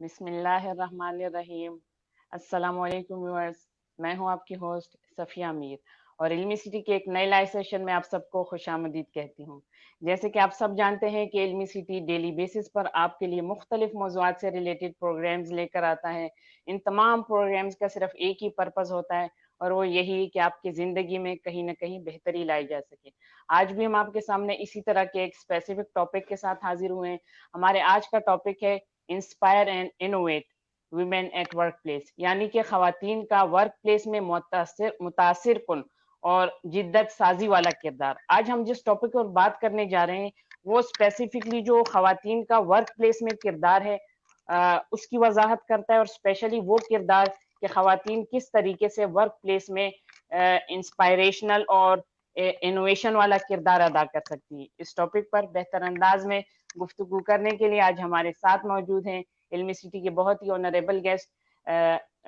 बिस्मिल्लाहिर्रहमानिर्रहीम। अस्सलाम वालेकुम व्यूअर्स, मैं हूं आपकी होस्ट सफ़िया मीर और इल्मी सिटी के एक नए लाइव सेशन में आप सबको खुशामदीद कहती हूं। जैसे कि आप सब जानते हैं कि इल्मी सिटी डेली बेसिस पर आपके लिए मुख्तलिफ मौज़ूआत से रिलेटेड प्रोग्राम्स लेकर आता है। इन तमाम प्रोग्राम्स का सिर्फ एक ही पर्पज़ होता है और वो यही कि आपकी ज़िंदगी में कहीं ना कहीं बेहतरी लाई जा सके। आज भी हम आपके सामने इसी तरह के एक स्पेसिफिक टॉपिक के साथ हाजिर हुए हैं। हमारे आज का टॉपिक है inspire and innovate women at work place, यानी कि खवातीन का वर्क प्लेस में मुतासिर कुन और जिद्दत साजी वाला किरदार। आज हम जिस टॉपिक पर बात करने जा रहे हैं वो स्पेसिफिकली जो खवातीन का वर्क प्लेस में किरदार है उसकी वजाहत करता है, और स्पेशली वो किरदार कि खवातीन किस तरीके से वर्क प्लेस में इंस्पायरेशनल और इनोवेशन वाला किरदार अदा कर सकती है। इस टॉपिक पर बेहतर अंदाज में गुफ्तगू करने के लिए आज हमारे साथ मौजूद हैं इल्मी सिटी के बहुत ही ऑनरेबल गेस्ट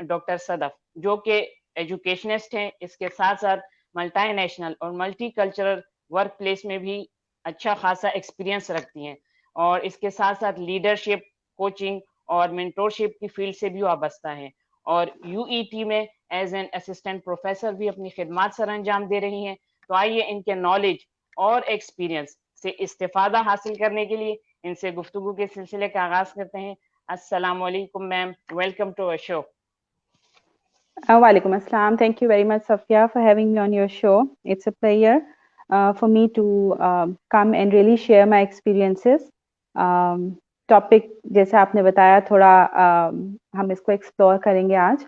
डॉक्टर सदफ, जो कि एजुकेशनिस्ट हैं। इसके साथ साथ मल्टी नेशनल और मल्टी कल्चरल वर्क प्लेस में भी अच्छा खासा एक्सपीरियंस रखती हैं, और इसके साथ साथ लीडरशिप, कोचिंग और मेंटोरशिप की फील्ड से भी वाबस्ता हैं, और यूईटी में एज एन असिस्टेंट प्रोफेसर भी अपनी खिदमत सर अंजाम दे रही हैं। तो आइए इनके नॉलेज और एक्सपीरियंस से इस्तेफादा हासिल करने के लिए इनसे गुफ्तगू के सिलसिले का आगाज करते हैं। अस्सलाम वालेकुम ma'am, welcome to our show. Walaikum assalam. Thank you very much, Safia, for having me on your show. It's a pleasure for me to come and really share my experiences. Topic जैसे आपने बताया थोड़ा हम इसको explore करेंगे आज।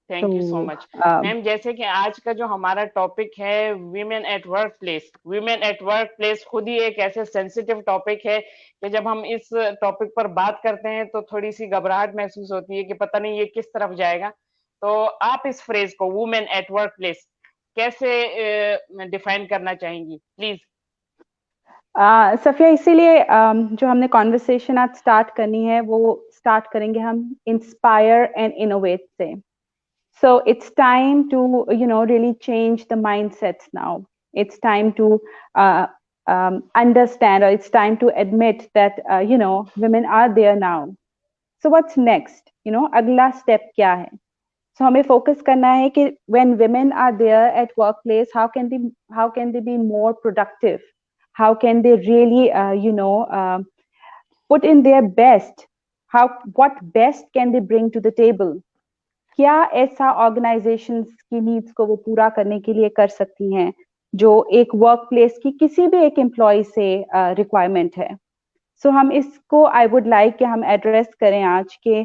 Thank you so much ma'am. जैसे कि आज का जो हमारा टॉपिक है women at work place, women at work place खुद ही एक ऐसे सेंसिटिव टॉपिक है कि जब हम इस टॉपिक पर बात करते हैं तो थोड़ी सी घबराहट महसूस होती है कि पता नहीं ये किस तरफ जाएगा। तो आप इस फ्रेज को वुमेन एट वर्क प्लेस कैसे डिफाइन करना चाहेंगी प्लीज? सफिया, इसीलिए जो हमने कॉन्वर्सेशन आज स्टार्ट करनी है वो स्टार्ट करेंगे हम इंस्पायर एंड इनोवेट से। So it's time to, really change the mindsets now. It's time to understand, or it's time to admit that, women are there now. So what's next? अगला step क्या है? So हमें focus करना है कि when women are there at workplace, how can they be more productive? How can they really, put in their best? What best can they bring to the table? क्या ऐसा organisations की needs को वो पूरा करने के लिए कर सकती हैं जो एक वर्क प्लेस की किसी भी एक एम्प्लॉय से रिक्वायरमेंट है। सो हम इसको आई वुड लाइक कि हम एड्रेस करें आज के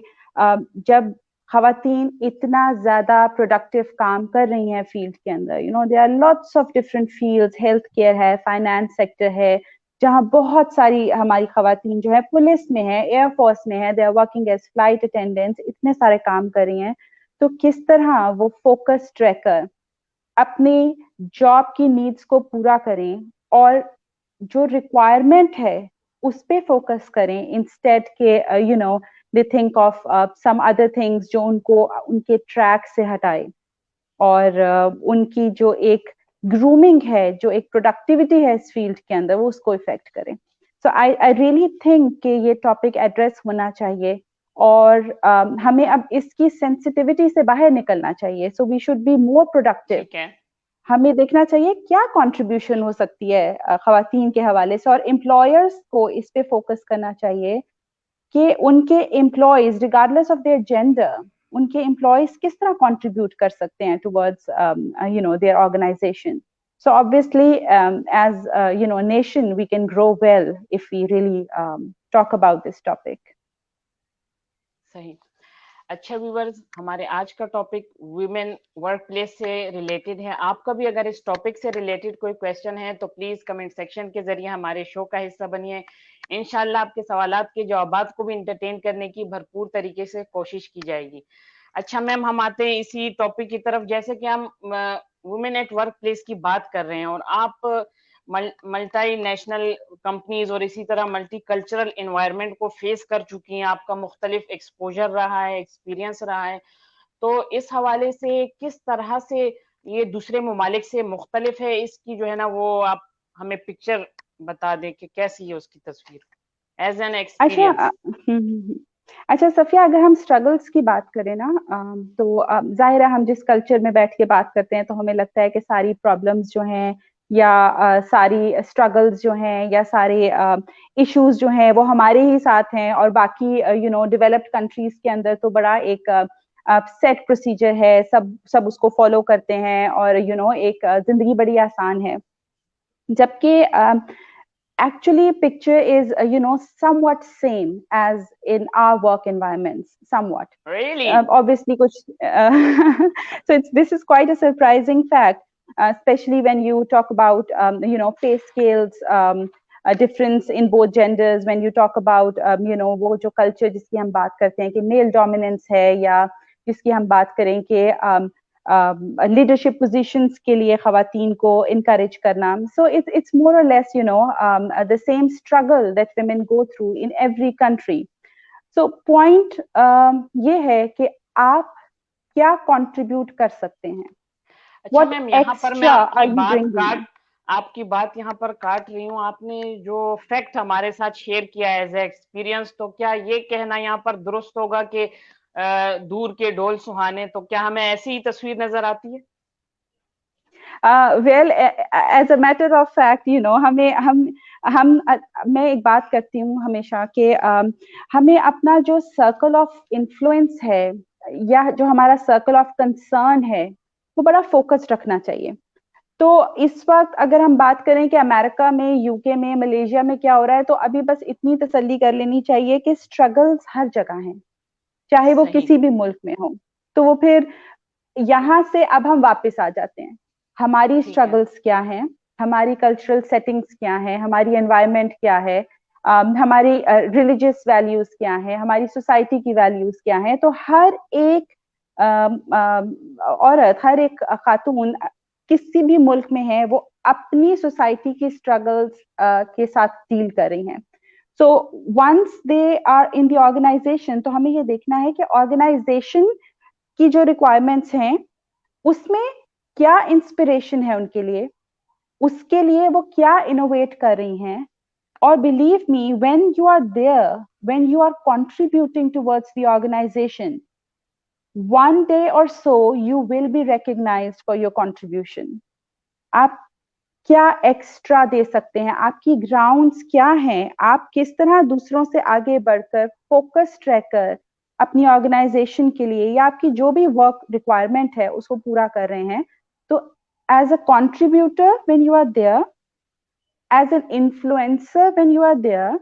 जब खवातीन इतना ज्यादा प्रोडक्टिव काम कर रही हैं फील्ड के अंदर, there are lots of different fields, health care है, फाइनेंस सेक्टर है, जहाँ बहुत सारी हमारी खवातीन जो है पुलिस में है, एयरफोर्स में है, they are working as flight attendants, इतने सारे काम कर रही हैं। तो किस तरह वो फोकस ट्रैकर अपनी जॉब की नीड्स को पूरा करें और जो रिक्वायरमेंट है उस पे फोकस करें, इंस्टेड के they think of some other things जो उनको उनके ट्रैक से हटाए, और उनकी जो एक ग्रूमिंग है, जो एक प्रोडक्टिविटी है इस फील्ड के अंदर, वो उसको इफेक्ट करें। सो आई रियली थिंक कि ये टॉपिक एड्रेस होना चाहिए, और हमें अब इसकी सेंसिटिविटी से बाहर निकलना चाहिए। So we should be more productive. हमें देखना चाहिए क्या कंट्रीब्यूशन हो सकती है खवातीन के हवाले से, और एम्प्लॉयर्स को इस पे फोकस करना चाहिए कि उनके employees regardless of their gender, उनके एम्प्लॉयज किस तरह कंट्रीब्यूट कर सकते हैं towards their organisation. So obviously, as nation, we can grow well if we really talk about this topic. सही। अच्छा व्यूवर्स, हमारे आज का टॉपिक वुमेन वर्क प्लेस से रिलेटेड है। आपका भी अगर इस टॉपिक से रिलेटेड कोई क्वेश्चन है तो प्लीज कमेंट सेक्शन के जरिए हमारे शो का हिस्सा बनिए। इंशाल्लाह आपके सवालात के जवाबात को भी इंटरटेन करने की भरपूर तरीके से कोशिश की जाएगी। अच्छा मैम, हम आते हैं इसी टॉपिक की तरफ। जैसे कि हम वुमेन एट वर्क प्लेस की बात कर रहे हैं और आप मल्टी नेशनल कंपनीज और इसी तरह मल्टी कल्चरल इन्वायरमेंट को फेस कर चुकी हैं, आपका मुख्तलिफ एक्सपोजर रहा है, एक्सपीरियंस रहा है। तो इस हवाले से किस तरह से ये दूसरे ममालिक से मुख्तलिफ है, इसकी जो है ना वो आप हमें पिक्चर बता दें कि कैसी है उसकी तस्वीर एज एन एक्सपीरियंस। अच्छा सफिया, अगर हम स्ट्रगल्स की बात करें ना, तो जाहिर है हम जिस कल्चर में बैठ के बात करते हैं तो हमें लगता है कि सारी प्रॉब्लम्स जो हैं या सारी स्ट्रगल्स जो हैं या सारे इश्यूज जो हैं वो हमारे ही साथ हैं, और बाकी डेवलप्ड कंट्रीज के अंदर तो बड़ा एक सेट प्रोसीजर है, सब सब उसको फॉलो करते हैं और एक जिंदगी बड़ी आसान है। जबकि actually picture is somewhat same as in our work environments, somewhat. Really? Obviously kuch, so this is quite a surprising fact, especially when you talk about pay scales, a difference in both genders, when you talk about वो जो culture जिसकी हम बात करते हैं कि male dominance है, या जिसकी हम बात करें कि लीडरशिप पोजीशंस के लिए खवातीन को इनकरेज करना. सो इट्स मोर और less the same struggle that women go through in every country. So point ये है कि आप क्या कंट्रीब्यूट कर सकते हैं. अच्छा मैम, यहाँ पर मैं आपकी बात यहाँ पर काट रही हूँ. आपने जो फैक्ट हमारे साथ शेयर किया एज ए एक्सपीरियंस, तो क्या ये कहना यहाँ पर दुरुस्त होगा कि दूर के ढोल सुहाने, तो क्या हमें ऐसी ही तस्वीर नजर आती है? Well as a matter of fact हम मैं एक बात करती हूँ हमेशा कि हमें अपना जो सर्कल ऑफ इन्फ्लुएंस है या जो हमारा सर्कल ऑफ कंसर्न है वो बड़ा फोकस्ड रखना चाहिए. तो इस वक्त अगर हम बात करें कि अमेरिका में, यूके में, मलेशिया में क्या हो रहा है, तो अभी बस इतनी तसल्ली कर लेनी चाहिए कि स्ट्रगल्स हर जगह हैं, चाहे वो किसी भी मुल्क में हो. तो वो फिर यहाँ से अब हम वापस आ जाते हैं, हमारी स्ट्रगल्स क्या हैं, हमारी कल्चरल सेटिंग्स क्या हैं, हमारी एनवायरनमेंट क्या है, हमारी रिलीजियस वैल्यूज क्या हैं, हमारी सोसाइटी की वैल्यूज क्या हैं. तो हर एक औरत, हर एक खातून किसी भी मुल्क में है, वो अपनी सोसाइटी की स्ट्रगल्स के साथ डील कर रही हैं. So once they are in the organisation, तो हमें ये देखना है कि ऑर्गेनाइजेशन की जो रिक्वायरमेंट्स हैं उसमें क्या इंस्पिरेशन है उनके लिए, उसके लिए वो क्या इनोवेट कर रही हैं. और believe me, when you are there, when you are contributing towards the organisation, one day or so you will be recognized for your contribution. आप क्या एक्स्ट्रा दे सकते हैं, आपकी ग्राउंड्स क्या हैं, आप किस तरह दूसरों से आगे बढ़कर फोकस्ड रहकर अपनी ऑर्गेनाइजेशन के लिए या आपकी जो भी वर्क रिक्वायरमेंट है उसको पूरा कर रहे हैं. तो as a contributor when you are there, as an influencer when you are there,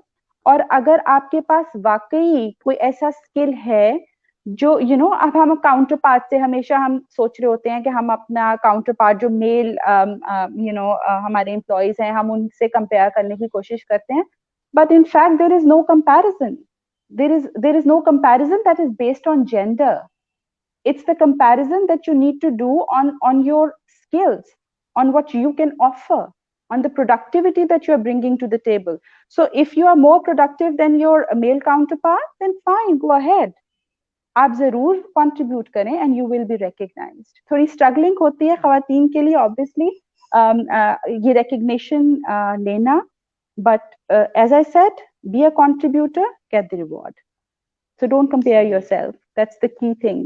और अगर आपके पास वाकई कोई ऐसा स्किल है जो अब हम काउंटर पार्ट से हमेशा हम सोच रहे होते हैं कि हम अपना काउंटर पार्ट जो मेल हमारे एम्प्लॉयज हैं हम उनसे कंपेयर करने की कोशिश करते हैं. But in fact there is no comparison, there is no comparison that is based on gender. It's the comparison that you need to do on your skills, on what you can offer, on the productivity that you are bringing to the table. So if you are more productive than your male counterpart, then fine, go ahead. आप जरूर contribute करें and you will be recognised. थोड़ी struggling होती है खवातीन के लिए obviously ये रिकग्निशन लेना, but as I said, be a contributor, get the reward. So don't compare yourself, that's the key thing.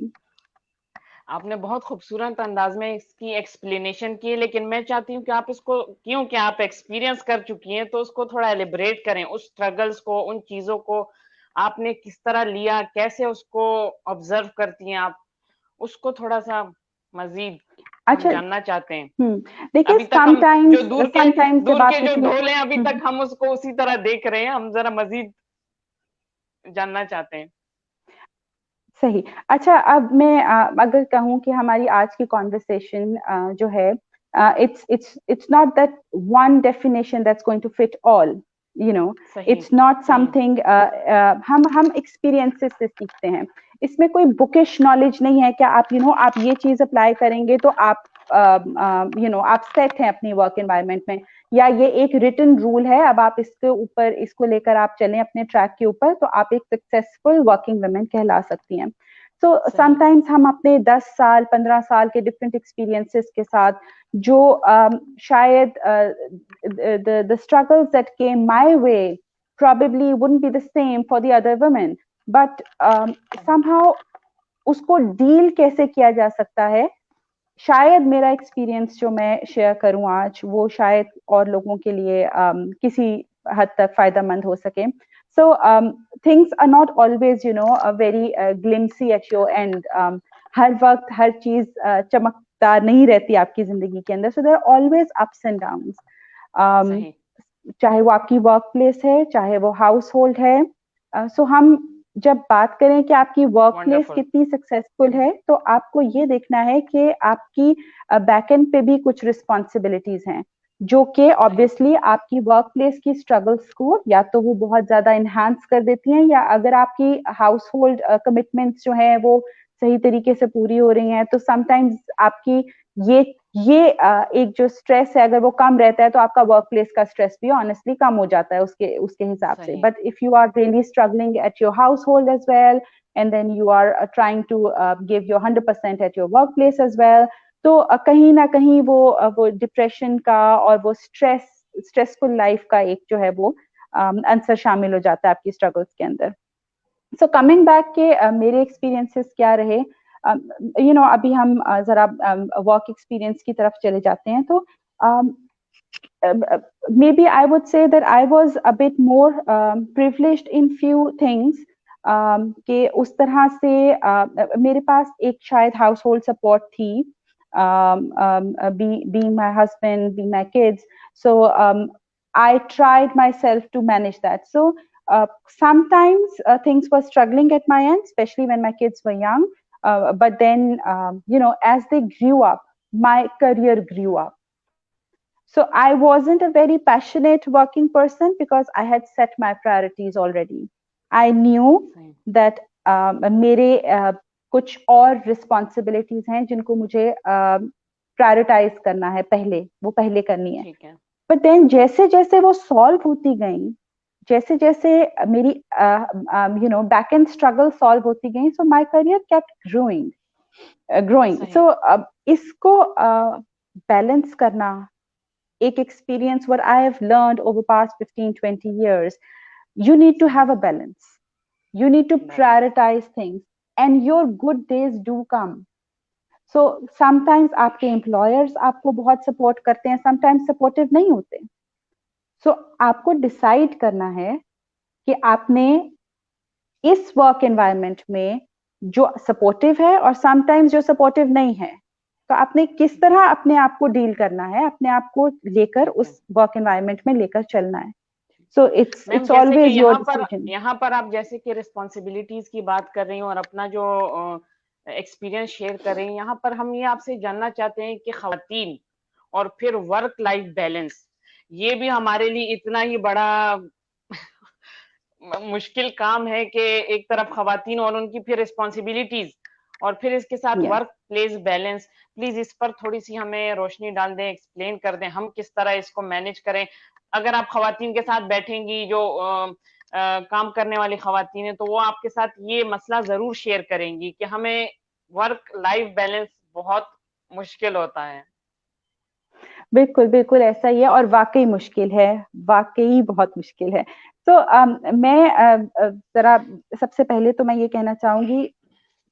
आपने बहुत खूबसूरत अंदाज में इसकी एक्सप्लेनेशन की है, लेकिन मैं चाहती हूँ कि आप इसको, क्योंकि आप एक्सपीरियंस कर चुकी हैं, तो उसको थोड़ा एलिब्रेट करें, उस स्ट्रगल्स को, उन चीजों को आपने किस तरह लिया, कैसे उसको ऑब्जर्व करती हैं आप, उसको थोड़ा सा मजीद हम जानना चाहते हैं. देखिए, अभी तक हम जो दूर के जो ढोल हैं, अभी तक हम उसको उसी तरह देख रहे हैं, हम जरा मजीद जानना चाहते हैं. सही. अच्छा, अब मैं अगर कहूँ कि हमारी आज की कॉन्वर्सेशन जो है, it's not that one definition that's going to fit all, it's not something, हम एक्सपीरियंसेस से सीखते हैं. इसमें कोई बुकिश नॉलेज नहीं है कि आप आप ये चीज अप्लाई करेंगे तो आप आप सेट हैं अपनी वर्क एनवायरनमेंट में, या ये एक रिटन रूल है, अब आप इसके ऊपर इसको लेकर आप चलें अपने ट्रैक के ऊपर तो आप एक सक्सेसफुल वर्किंग वुमेन कहला सकती हैं. सो समटाइम्स हम अपने 10 साल 15 साल के डिफरेंट एक्सपीरियंसेस के साथ जो शायद the struggles that came my way probably wouldn't be the same for the other women, but somehow उसको डील कैसे किया जा सकता है, शायद मेरा एक्सपीरियंस जो मैं शेयर करूं आज वो शायद और लोगों के लिए किसी हद तक फायदेमंद हो सके. So things are not always, very glimpsy at your end. हर वक्त हर चीज चमकदार नहीं रहती आपकी जिंदगी के अंदर. So there are always ups and downs. सही. चाहे वो आपकी वर्क प्लेस है, चाहे वो हाउस होल्ड है. सो हम जब बात करें कि आपकी वर्क प्लेस वंडरफुल. कितनी सक्सेसफुल है, तो आपको ये देखना है कि आपकी बैक एंड पे भी कुछ रिस्पॉन्सिबिलिटीज हैं जो कि ऑब्वियसली आपकी वर्क प्लेस की स्ट्रगल्स को या तो वो बहुत ज्यादा इनहांस कर देती हैं, या अगर आपकी हाउस होल्ड कमिटमेंट्स जो है वो सही तरीके से पूरी हो रही हैं, तो समटाइम्स आपकी ये एक जो स्ट्रेस है अगर वो कम रहता है तो आपका वर्क प्लेस का स्ट्रेस भी ऑनेस्टली कम हो जाता है उसके उसके हिसाब से. But if you are really struggling at your household as well and then you are trying to give your 100% at your workplace as well, तो कहीं ना कहीं वो डिप्रेशन का और वो स्ट्रेसफुल लाइफ का एक जो है वो आंसर शामिल हो जाता है आपकी स्ट्रगल्स के अंदर. सो कमिंग बैक के मेरे एक्सपीरियंसेस क्या रहे, अभी हम जरा वर्क एक्सपीरियंस की तरफ चले जाते हैं. तो maybe I would say that I was a bit more privileged in few things. कि उस तरह से मेरे पास एक शायद हाउस होल्ड सपोर्ट थी, being my husband, being my kids. So I tried myself to manage that. So sometimes things were struggling at my end, especially when my kids were young. But then, as they grew up, my career grew up. So I wasn't a very passionate working person because I had set my priorities already. I knew that मेरे कुछ और responsibilities हैं जिनको मुझे prioritise करना है, वो पहले करनी है. बट देन जैसे जैसे वो सॉल्व होती गई, जैसे जैसे मेरी बैक एंड स्ट्रगल सॉल्व होती गई, so my career kept growing. So इसको बैलेंस करना एक experience what I have learned over past 15-20 years. You need to have a balance. You need to prioritize things, and your good days do come. So sometimes आपके employers आपको बहुत support करते हैं, sometimes supportive नहीं होते. So आपको decide करना है कि आपने इस work environment में जो supportive है और sometimes जो supportive नहीं है, तो आपने किस तरह अपने आप को डील करना है, अपने आप को लेकर उस वर्क एनवायरनमेंट में लेकर चलना है. So it's always your decision. यहाँ पर आप जैसे कि रिस्पॉन्सिबिलिटीज की बात कर रही हूँ और अपना जो एक्सपीरियंस शेयर कर रही हैं, यहाँ पर हम ये आपसे जानना चाहते हैं कि खवातीन और फिर वर्क लाइफ बैलेंस, ये भी हमारे लिए इतना ही बड़ा मुश्किल काम है कि एक तरफ खवातीन और उनकी फिर रिस्पॉन्सिबिलिटीज और फिर इसके साथ वर्क प्लेस बैलेंस. प्लीज इस पर थोड़ी सी हमें रोशनी डाल दें, एक्सप्लेन कर दें हम किस तरह इसको मैनेज करें. अगर आप खवातीन के साथ बैठेंगी जो काम करने वाली खवातीन है, तो वो आपके साथ ये मसला जरूर शेयर करेंगी कि हमें वर्क लाइफ बैलेंस बहुत मुश्किल होता है. बिल्कुल बिल्कुल ऐसा ही है और वाकई मुश्किल है, वाकई बहुत मुश्किल है. तो मैं जरा सबसे पहले तो मैं ये कहना चाहूंगी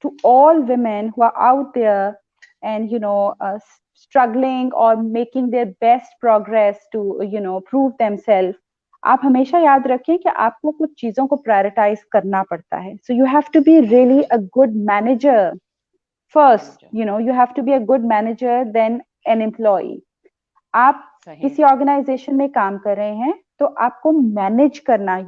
to all women who are out there and struggling or making their best progress to prove themselves, आप हमेशा याद रखें कि आपको कुछ चीजों को प्रायोरिटाइज करना पड़ता है. So you have to be really a good manager first. You have to be a good manager than an employee. आप किसी ऑर्गेनाइजेशन में काम कर रहे हैं तो आपको मैनेज करना,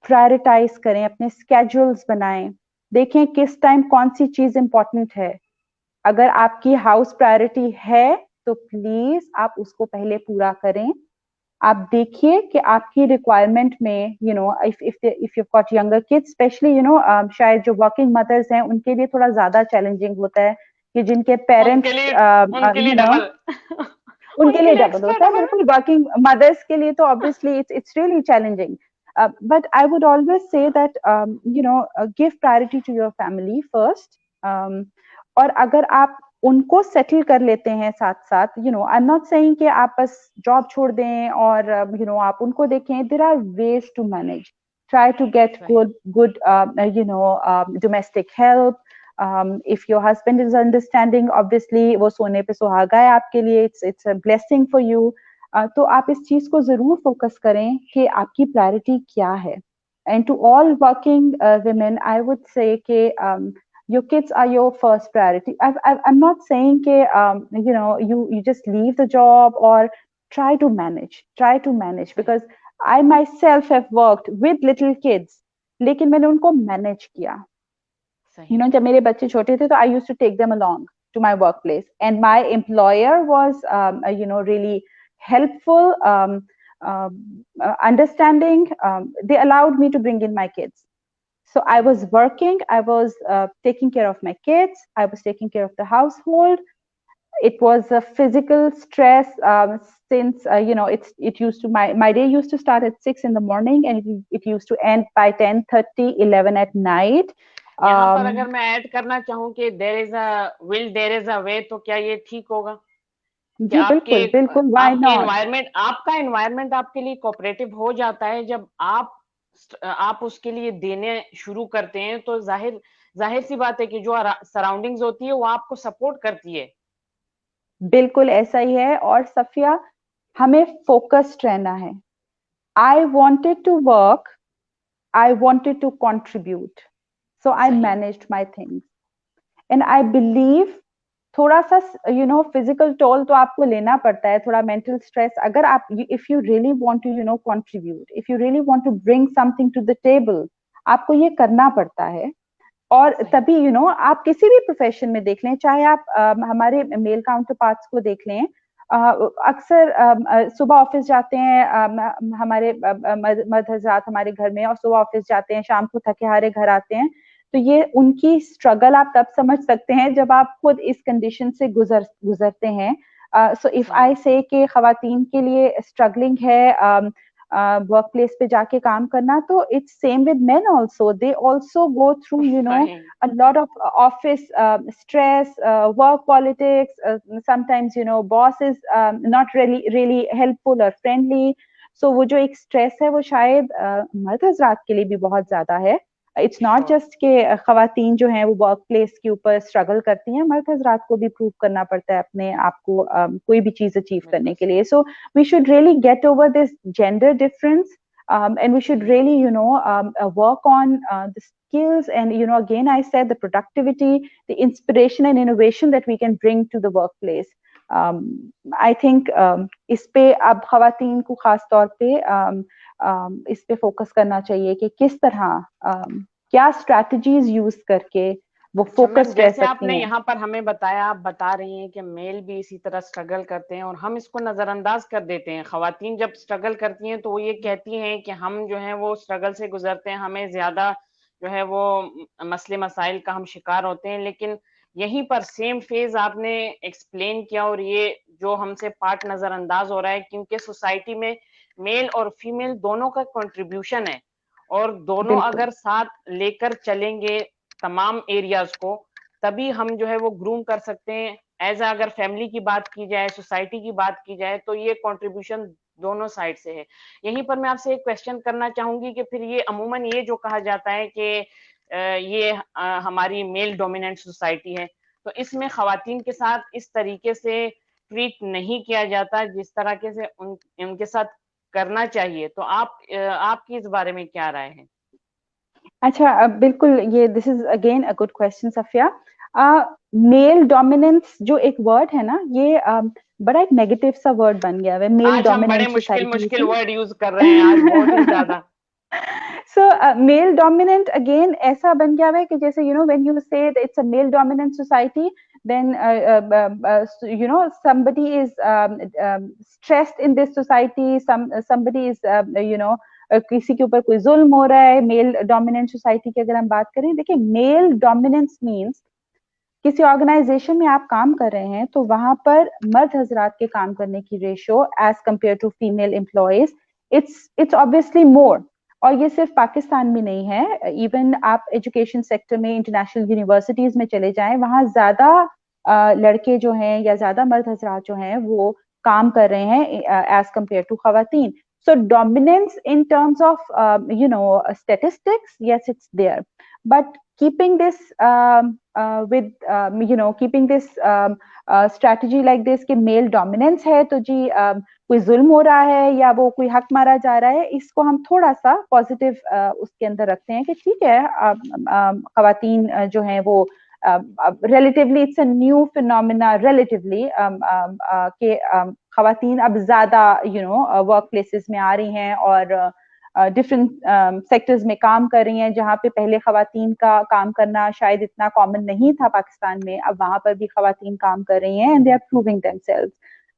प्रायोरिटाइज करें, अपने स्केड्यूल्स बनाएं, देखें किस टाइम कौन सी चीज इंपॉर्टेंट है. अगर आपकी हाउस प्रायोरिटी है तो प्लीज आप उसको पहले पूरा करें. आप देखिए कि आपकी रिक्वायरमेंट में if you've got younger kids especially, शायद जो वर्किंग मदर्स हैं उनके लिए थोड़ा ज्यादा चैलेंजिंग होता है कि जिनके पेरेंट्स उनके लिए डबल होता है. बिल्कुल, वर्किंग मदर्स के लिए तो obviously it's really challenging. But I would always say that give priority to your family first. और अगर आप उनको सेटल कर लेते हैं साथ साथ, आई एम नॉट सेइंग कि आप बस जॉब छोड़ दें और आप उनको देखें. There are ways to manage. try to get सही, good domestic help. If your husband is understanding, obviously वो सोने पे सुहागा है आपके लिए, it's a blessing for you. तो आप इस चीज को जरूर फोकस करें कि आपकी प्रायोरिटी क्या है. And to all working women, I would say कि your kids are your first priority. I'm not saying कि you just leave the job or try to manage because I myself have worked with little kids, लेकिन मैंने उनको manage किया. सही, जब मेरे बच्चे छोटे थे तो I used to take them along to my workplace, and my employer was really helpful, understanding. They allowed me to bring in my kids. So I was working, I was taking care of my kids, I was taking care of the household. It was a physical stress, since it used to, my day used to start at 6 in the morning, and it used to end by 10:30, 11 at night. यहाँ पर अगर मैं add करना चाहूँ कि there is a will there is a way, तो क्या ये ठीक होगा कि जी बिल्कुल बिल्कुल, व्हाई नॉट. आपका एनवायरनमेंट आपके लिए कोऑपरेटिव हो जाता है जब आप उसके लिए देने शुरू करते हैं, तो जाहिर जाहिर सी बात है कि जो सराउंडिंग्स होती है वो आपको सपोर्ट करती है. बिल्कुल ऐसा ही है. और सफिया, हमें फोकस्ड रहना है. I wanted to work, I wanted to contribute, so I सही, managed my things. And I believe थोड़ा सा फिजिकल टोल तो आपको लेना पड़ता है, थोड़ा मेंटल स्ट्रेस. अगर आप, if you really want to contribute, if you really want to bring something to the table, आपको ये करना पड़ता है. और सही, तभी आप किसी भी प्रोफेशन में देख लें, चाहे आप हमारे मेल काउंटर पार्ट्स को देख लें. अक्सर सुबह ऑफिस जाते हैं, हमारे मर्द हजरात हमारे घर में, और सुबह ऑफिस जाते हैं, शाम को थके हारे घर आते हैं. तो ये उनकी स्ट्रगल आप तब समझ सकते हैं जब आप खुद इस कंडीशन से गुजरते हैं. सो इफ आई से कि खवातीन के लिए स्ट्रगलिंग है वर्क प्लेस पे जाके काम करना, तो it's same with main also. They also go through a lot of office stress, work politics. Sometimes boss is not really helpful or friendly. So वो जो एक स्ट्रेस है वो शायद मर्द हजरात के लिए भी बहुत ज्यादा है. इट्स नॉट जस्ट के खवातीन जो हैं वो वर्क प्लेस के ऊपर स्ट्रगल करती हैं, मर्द हजरात को भी प्रूव करना पड़ता है अपने आप को कोई भी चीज अचीव करने के लिए. So we should really get over this gender difference, and we should really work on the skills, and again I said, the productivity, the inspiration and innovation that we can bring to the workplace. I think इस पे अब खवातीन को खास तौर पे इस पे फोकस करना चाहिए कि किस तरह क्या स्ट्रैटेजीज यूज करके वो फोकस रह जैसे सकती आपने हैं. यहाँ पर हमें बताया, आप बता रही हैं कि मेल भी इसी तरह स्ट्रगल करते हैं और हम इसको नजरअंदाज कर देते हैं. खवातीन जब स्ट्रगल करती हैं तो वो ये कहती हैं कि हम जो है वो स्ट्रगल से गुजरते हैं, हमें ज्यादा जो है वो मसले मसाइल का हम शिकार होते हैं. लेकिन यहीं पर सेम फेज आपने एक्सप्लेन किया, और ये जो हमसे पार्ट नजरअंदाज हो रहा है, क्योंकि सोसाइटी में मेल और फीमेल दोनों का कंट्रीब्यूशन है, और दोनों बिल्कुल अगर साथ लेकर चलेंगे तमाम एरियाज को, तभी हम जो है वो ग्रूम कर सकते हैं. एज अगर फैमिली की बात की जाए, सोसाइटी की बात की जाए, तो ये कंट्रीब्यूशन दोनों साइड से है. यहीं पर मैं आपसे एक क्वेश्चन करना चाहूंगी कि फिर ये अमूमन ये जो कहा जाता है कि ये हमारी मेल डोमिनेंट सोसाइटी है, तो इसमें खवातीन के साथ इस तरीके से ट्रीट नहीं किया जाता जिस तरीके से उनके साथ करना चाहिए. तो आपकी इस बारे में क्या राय है? अच्छा, बिल्कुल, ये this is again a good question Safia. Male dominance जो एक वर्ड है ना, ये बड़ा एक नेगेटिव सा वर्ड बन गया है, मेल आज हम बड़े डोमिनेंट मुश्किल सोसाइटी. वर्ड यूज कर रहे हैं आज, बहुत ही ज्यादा. So male dominant again ऐसा बन गया है कि जैसे when you say that it's a male dominant society, then somebody is stressed in this society, somebody is किसी के ऊपर कोई जुल्म हो रहा है. मेल डोमिनेंट सोसाइटी की अगर हम बात करें, देखिए मेल डोमिनेंस मींस किसी ऑर्गेनाइजेशन में आप काम कर रहे हैं तो वहां पर मर्द हजरात के काम करने की ratio as compare to female employees, it's obviously more. और ये सिर्फ पाकिस्तान में नहीं है, इवन आप एजुकेशन सेक्टर में इंटरनेशनल यूनिवर्सिटीज में चले जाएं, वहां ज्यादा लड़के जो हैं या ज्यादा मर्द हजरात जो हैं वो काम कर रहे हैं एज कंपेयर टू खवातीन. So dominance in terms of statistics, yes, it's there, but keeping this with keeping this strategy like this कि मेल डोमिनेंस है तो जी कोई जुल्म हो रहा है या वो कोई हक मारा जा रहा है, इसको हम थोड़ा सा पॉजिटिव उसके अंदर रखते हैं कि ठीक है, खवातीन जो हैं वो relatively it's a new phenomena relatively कि खवातीन अब ज्यादा वर्क प्लेसेस में आ रही हैं और डिफरेंट सेक्टर्स में काम कर रही हैं, जहाँ पे पहले खवातीन का काम करना शायद इतना कॉमन नहीं था पाकिस्तान में, अब वहां पर भी खवातीन काम कर रही हैं and they are proving themselves.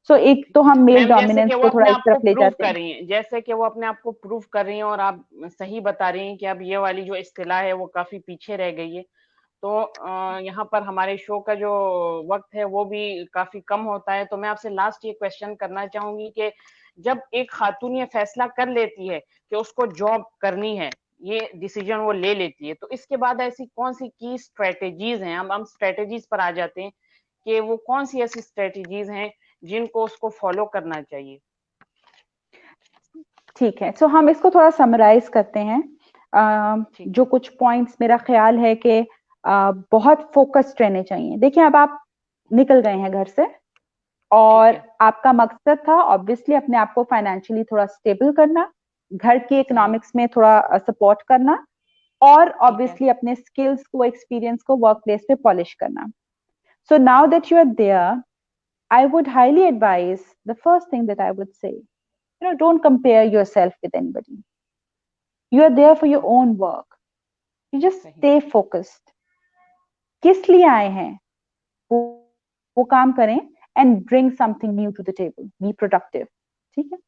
So एक तो हम मेल डोमिनेंस को थोड़ा इस तरफ ले जाते हैं, जैसे कि वो अपने आप को प्रूव कर रही हैं, और आप सही बता रही हैं कि अब ये वाली जो इस्तिलाह है वो काफी पीछे रह गई है। तो यहाँ पर हमारे शो का जो वक्त है वो भी काफी कम होता है, तो मैं आपसे लास्ट ये क्वेश्चन करना चाहूंगी कि जब एक खातून ये फैसला कर लेती है कि उसको जॉब करनी है, ये डिसीजन वो ले लेती है, तो इसके बाद ऐसी कौन सी की स्ट्रेटेजीज हैं, हम स्ट्रेटेजीज पर आ जाते हैं कि वो कौन सी ऐसी स्ट्रेटेजीज हैं जिनको उसको फॉलो करना चाहिए। ठीक है, सो हम इसको थोड़ा समराइज करते हैं। जो कुछ पॉइंट्स मेरा ख्याल है कि बहुत फोकस्ड रहने चाहिए। देखिए, अब आप निकल गए हैं घर से और आपका मकसद था ऑब्वियसली अपने आप को फाइनेंशियली थोड़ा स्टेबल करना, घर की इकोनॉमिक्स में थोड़ा सपोर्ट करना, और ऑब्वियसली अपने स्किल्स को, एक्सपीरियंस को वर्क प्लेस पे पॉलिश करना। So now that you are there, I would highly advise, the first thing that I would say, don't compare yourself with anybody. You are there for your own work. You just stay focused. किस लिए आए हैं वो काम करें and bring something new to the table. Be productive. ठीक है?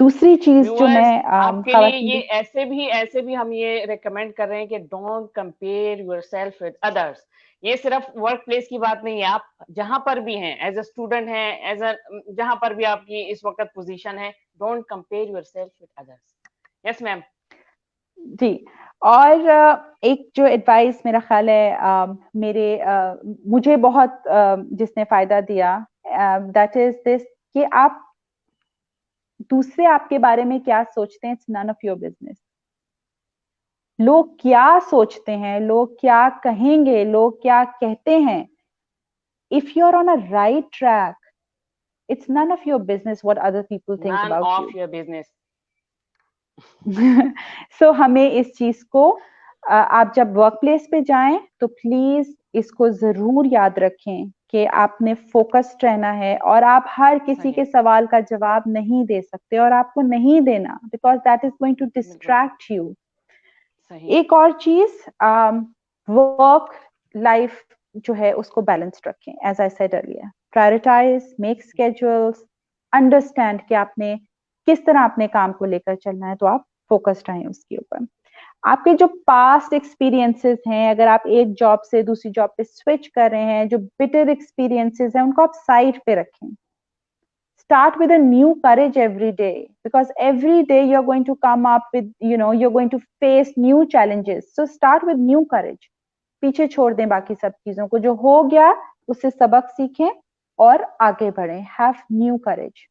दूसरी चीज जो मैं आपके लिए ये ऐसे भी हम ये रेकमेंड कर रहे हैं कि don't compare yourself with others. ये सिर्फ वर्क प्लेस की बात नहीं है, आप जहां पर भी हैं, एज अ स्टूडेंट हैं, एज अ जहां पर भी आपकी इस वक्त पोजीशन है, don't compare yourself with others. Yes ma'am. जी, और एक जो एडवाइस मेरा ख्याल है मुझे बहुत जिसने फायदा दिया, दैट इज दिस कि आप दूसरे आपके बारे में क्या सोचते हैं, it's none of your business. लोग क्या सोचते हैं, लोग क्या कहेंगे, लोग क्या कहते हैं, if you are on a right track, it's none of your business what other people think about you. None of your business. So हमें इस चीज को आप जब वर्क प्लेस पे जाएं तो प्लीज इसको जरूर याद रखें कि आपने फोकस्ड रहना है, और आप हर किसी के सवाल का जवाब नहीं दे सकते, और आपको नहीं देना, because that is going to distract you. एक और चीज, वर्क लाइफ जो है उसको बैलेंस्ड रखें, as I said earlier, prioritise, make schedules, understand कि आपने किस तरह अपने काम को लेकर चलना है, तो आप फोकस्ड रहें उसके ऊपर। आपके जो पास्ट एक्सपीरियंसेस हैं, अगर आप एक जॉब से दूसरी जॉब पे स्विच कर रहे हैं, जो बिटर एक्सपीरियंसेस हैं उनको आप साइड पे रखें। Start with a new courage every day, because every day you're going to come up with, you're going to face new challenges. So start with new courage. पीछे छोड़ दें बाकी सब चीजों को, जो हो गया उससे सबक सीखें और आगे बढ़ें. Have new courage.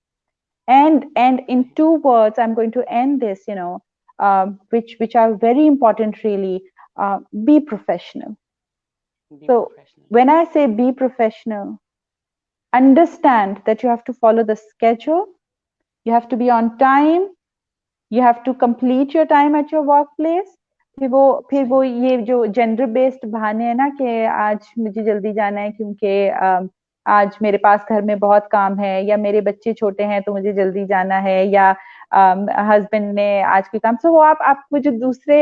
And in 2 words, I'm going to end this, which are very important really. Be professional. When I say be professional, understand that you have to follow the schedule, you have to be on time, you have to complete your time at your workplace. फिर वो ये जो gender based बहाने हैं ना कि आज मुझे जल्दी जाना है क्योंकि आज मेरे पास घर में बहुत काम है, या मेरे बच्चे छोटे हैं तो मुझे जल्दी जाना है, या हस्बैंड ने आज कोई काम, सो वो आपको जो दूसरे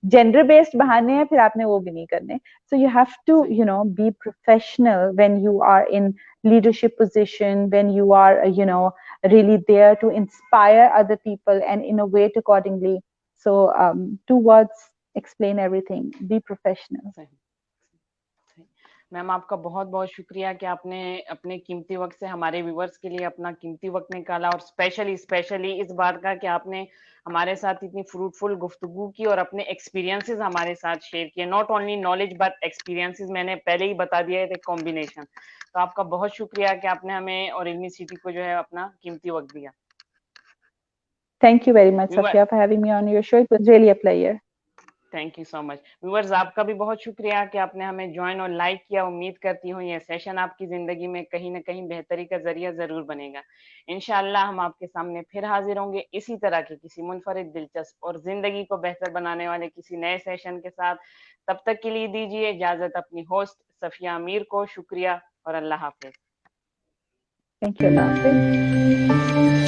जेंडर बेस्ड बहाने हैं फिर आपने वो भी नहीं करने. So you have to be professional when you are in leadership position, when you are really there to inspire other people and innovate accordingly. So 2 words explain everything. Be professional. Ma'am आपका बहुत बहुत शुक्रिया कि आपने अपने कीमती वक्त से हमारे व्यूवर्स के लिए अपना कीमती वक्त निकाला, और स्पेशली इस बात का कि आपने हमारे साथ इतनी फ्रूटफुल गुफ्तगू की और अपने एक्सपीरियंसेस हमारे साथ शेयर किए. Not only knowledge but experiences, मैंने पहले ही बता दिया है, कॉम्बिनेशन. तो आपका बहुत शुक्रिया कि आपने हमें और इल्मी सिटी को जो है अपना कीमती वक्त दिया. Thank you very much, Safia, for having me on your show. It was really a pleasure. Thank you so much. Viewers, आपका भी बहुत शुक्रिया कि आपने हमें ज्वाइन और लाइक किया। उम्मीद करती हूँ ये सेशन आपकी जिंदगी में कहीं ना कहीं बेहतरी का जरिया जरूर बनेगा। इंशाल्लाह हम आपके सामने फिर हाजिर होंगे इसी तरह के किसी मुनफरिद, दिलचस्प और जिंदगी को बेहतर बनाने वाले किसी नए सेशन के साथ। तब तक के लिए दीजिए इजाजत अपनी होस्ट सफिया अमीर को। शुक्रिया और अल्लाह हाफिज। Thank you, Allah Hafiz.